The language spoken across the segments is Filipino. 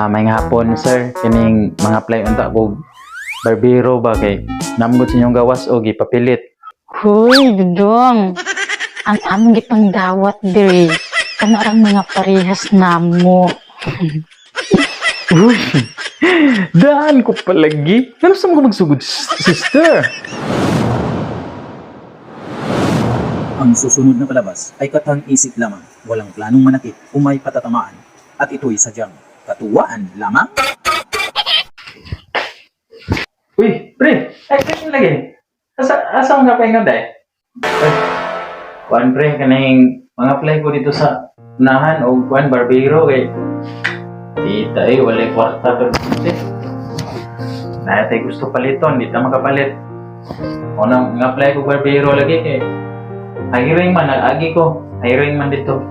May hapon sir, kining mga play unta ko barbero ba kay namgod sa inyong gawas o gipapilit. Huy, Dudong. Ang aming gipanggawat diri. Kanarang mga parehas namo. Uy, daan ko palagi. Ano sa mga magsugod, sister? Ang susunod na palabas ay katang-isip lamang, walang planong manakit o may patatamaan, at ito'y sadyang katuwaan lamang. Uy, pre, ay, kasi lagi. Asa nga pa yung day? Kuan pre, kaning mga play ko dito sa unahan o kuan barbero kay kita walay kwarta pero kasi natin gusto paliton, di ta makapalit. O nang nga play ko barbero lagi kay hiring man, nag-agi ko, hiring man dito.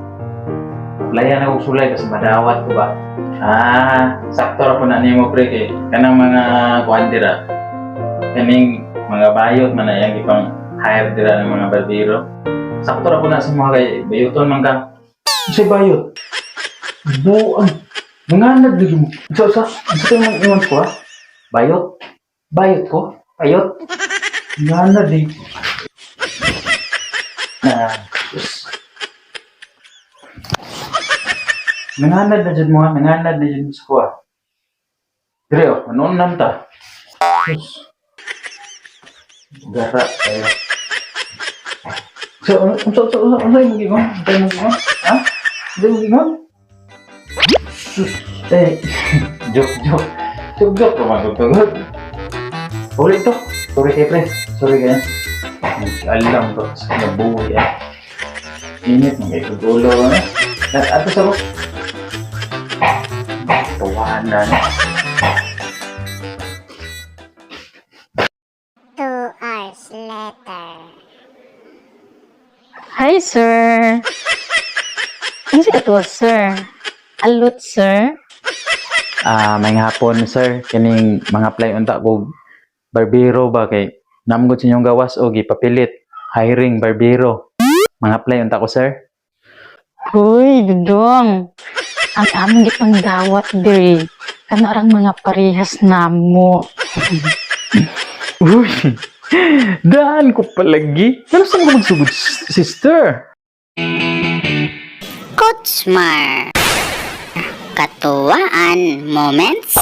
Layan ako sulay kasi madawat ko ba? Sakto ra po na nimo pre kay kanang mga kuan dira. Kaning mga bayot man na yang ipang hire dira ng mga barbero. Sakto ra po na sa mga kay bayoton man ka. Si bayot. Buang. Manganad lagi mo. Sa mga iwan ko ha? Bayot? Bayot ko? Bayot? Manganad eh. Nanganad na dyan mo ha? Nanganad na dyan sa kuha. Dire o, anoon lang ta? Gara kayo. So, ano yung magiging? Ano yung magiging? Ha? Ano yung magiging? Sus, joke pamagod. Ulit to. Sorry kayo pre. Sorry kayo. Alam to. Sa nabuhay eh. Init mo kayo gulo eh. Ato sa mo. Tawanan. 2 hours later. Hi, sir. Ano siya to, sir? Alut, sir? May hapon sir, kining mga play unta ko barbero ba kay namgod sa inyong gawas o gipapilit. Hiring barbero. Mga play unta ko sir. Huy, Dudong. Ang aming gipanggawat diri. Kanarang mga parehas namo. Uy, daan ko palagi. Ano sa mga magsugod, sister? Coach Mar. Katuwaan moments.